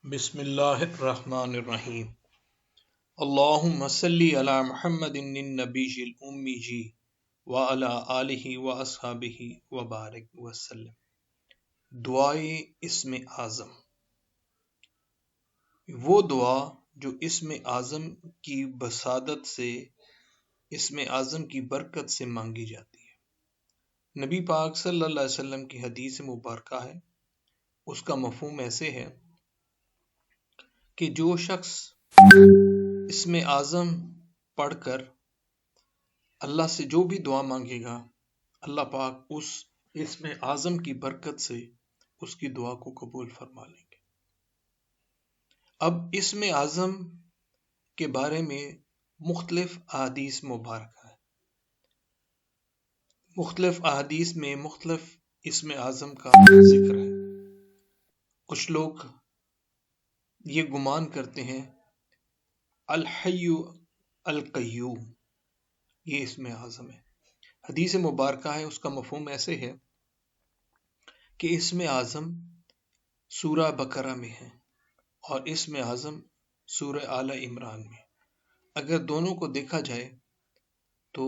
بسم اللہ الرحمن الرحیم اللہم صلی علی محمد النبی الأمی وعلی آلہ واصحابہ وبارک وسلم۔ دعائے اسم اعظم، وہ دعا جو اسم اعظم کی بسادت سے، اسم اعظم کی برکت سے مانگی جاتی ہے۔ نبی پاک صلی اللہ علیہ وسلم کی حدیث مبارکہ ہے، اس کا مفہوم ایسے ہے کہ جو شخص اسم اعظم پڑھ کر اللہ سے جو بھی دعا مانگے گا، اللہ پاک اس اسم اعظم کی برکت سے اس کی دعا کو قبول فرما لیں گے۔ اب اسم اعظم کے بارے میں مختلف احادیث مبارکہ ہے، مختلف احادیث میں مختلف اسم اعظم کا ذکر ہے۔ کچھ لوگ یہ گمان کرتے ہیں الحی القیوم یہ اسم اعظم ہے۔ حدیث مبارکہ ہے، اس کا مفہوم ایسے ہے کہ اسم اعظم سورہ بقرہ میں ہے اور اسم اعظم سورہ آل عمران میں۔ اگر دونوں کو دیکھا جائے تو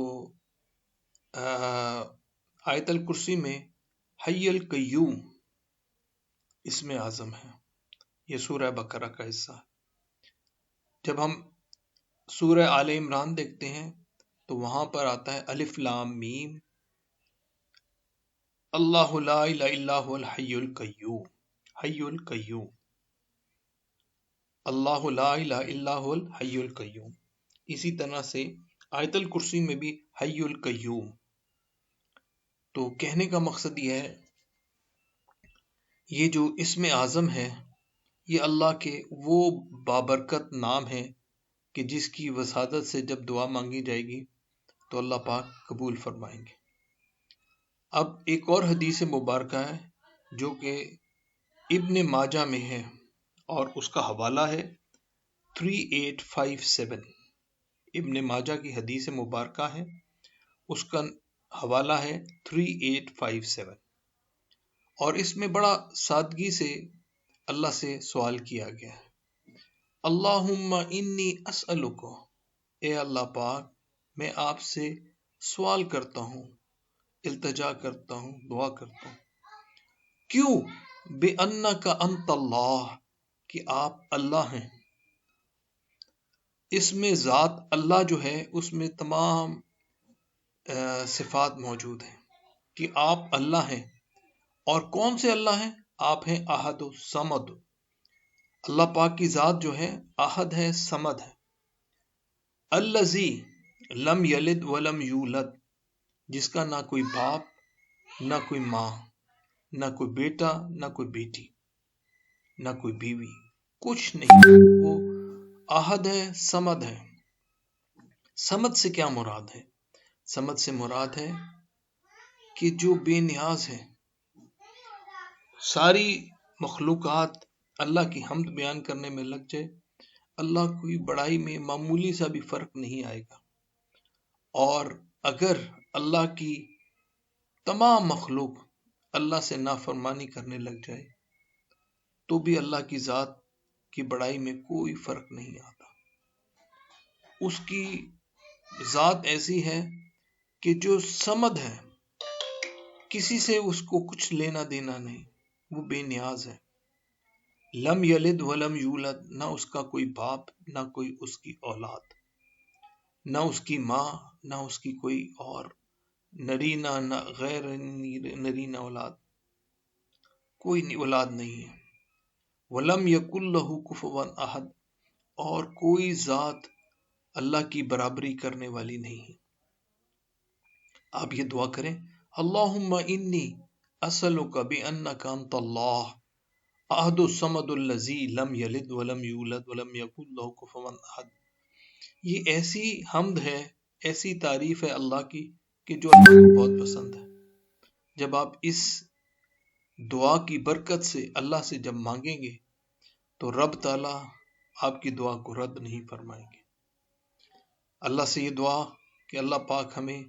آیت الکرسی میں حی القیوم اسم اعظم ہے، یہ سورہ بقرہ کا حصہ ہے۔ جب ہم سورہ آل عمران دیکھتے ہیں تو وہاں پر آتا ہے الف لام میم اللہ لا الہ الا هو الحی القیوم، حی القیوم، اللہ لا الہ الا هو الحی القیوم۔ اسی طرح سے آیت الکرسی میں بھی حی القیوم۔ تو کہنے کا مقصد یہ ہے، یہ جو اسم اعظم ہے یہ اللہ کے وہ بابرکت نام ہے کہ جس کی وسادت سے جب دعا مانگی جائے گی تو اللہ پاک قبول فرمائیں گے۔ اب ایک اور حدیث مبارکہ ہے جو کہ ابن ماجہ میں ہے اور اس کا حوالہ ہے 3857۔ ابن ماجہ کی حدیث مبارکہ ہے، اس کا حوالہ ہے 3857، اور اس میں بڑا سادگی سے اللہ سے سوال کیا گیا ہے۔ اللہم انی اسألک، اے اللہ پاک میں آپ سے سوال کرتا ہوں، التجا کرتا ہوں، دعا کرتا ہوں، کیوں بِأَنَّكَ أَنْتَ اللہ، کہ آپ اللہ ہیں۔ اس میں ذات اللہ جو ہے اس میں تمام صفات موجود ہیں کہ آپ اللہ ہیں۔ اور کون سے اللہ ہیں؟ آپ ہیں احد و صمد۔ اللہ پاک کی ذات جو ہے احد ہے، صمد ہے۔ الذی لم یلد ولم یولد، جس کا نہ کوئی باپ نہ کوئی ماں، نہ کوئی بیٹا نہ کوئی بیٹی نہ کوئی بیوی، کچھ نہیں، وہ احد ہے، صمد ہے۔ صمد سے کیا مراد ہے؟ صمد سے مراد ہے کہ جو بے نیاز ہے۔ ساری مخلوقات اللہ کی حمد بیان کرنے میں لگ جائے، اللہ کی بڑائی میں معمولی سا بھی فرق نہیں آئے گا، اور اگر اللہ کی تمام مخلوق اللہ سے نافرمانی کرنے لگ جائے تو بھی اللہ کی ذات کی بڑائی میں کوئی فرق نہیں آتا۔ اس کی ذات ایسی ہے کہ جو صمد ہے، کسی سے اس کو کچھ لینا دینا نہیں، وہ بے نیاز ہے۔ لم یلد ولم یولد، نہ اس کا کوئی باپ نہ کوئی اس کی اولاد، نہ اس کی ماں نہ اس کی کوئی اور نرینہ نہ غیر نرینہ اولاد، کوئی اولاد نہیں ہے۔ ولم یکن لہ کفوا احد، اور کوئی ذات اللہ کی برابری کرنے والی نہیں ہے۔ آپ یہ دعا کریں، اللہم انی اسألک بانک انت اللہ احد الصمد الذی لم یلد ولم یولد ولم یکن لہ کفوا احد۔ یہ ایسی حمد ہے، ایسی تعریف ہے اللہ کی کہ جو اللہ کو بہت پسند ہے۔ جب آپ اس دعا کی برکت سے اللہ سے جب مانگیں گے تو رب تعالیٰ آپ کی دعا کو رد نہیں فرمائیں گے۔ اللہ سے یہ دعا کہ اللہ پاک ہمیں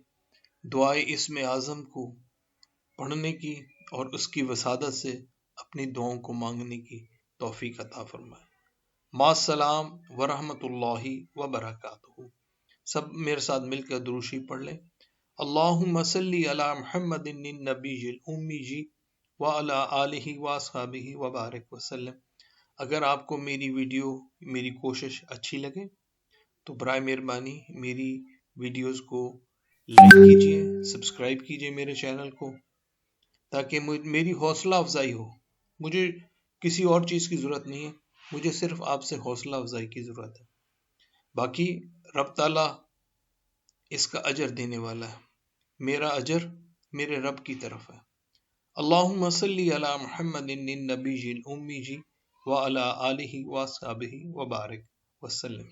دعائے اسم اعظم کو پڑھنے کی اور اس کی وسادت سے اپنی دعاؤں کو مانگنے کی توفیق عطا فرمائے۔ ما السلام ورحمۃ اللہ وبرکاتہ۔ سب میرے ساتھ مل کر دروشی پڑھ لیں۔ اللہم صلی علی محمد النبی الامی وعلی آلہ واصحابہ وبارک وسلم۔ اگر آپ کو میری ویڈیو، میری کوشش اچھی لگے تو برائے مہربانی میری ویڈیوز کو لائک کیجیے، سبسکرائب کیجیے میرے چینل کو، تاکہ میری حوصلہ افزائی ہو۔ مجھے کسی اور چیز کی ضرورت نہیں ہے، مجھے صرف آپ سے حوصلہ افزائی کی ضرورت ہے۔ باقی رب تعالیٰ اس کا اجر دینے والا ہے، میرا اجر میرے رب کی طرف ہے۔ اللہم صلی علی محمد النبی الامی وعلی آلہ واصحابہ وبارک وسلم۔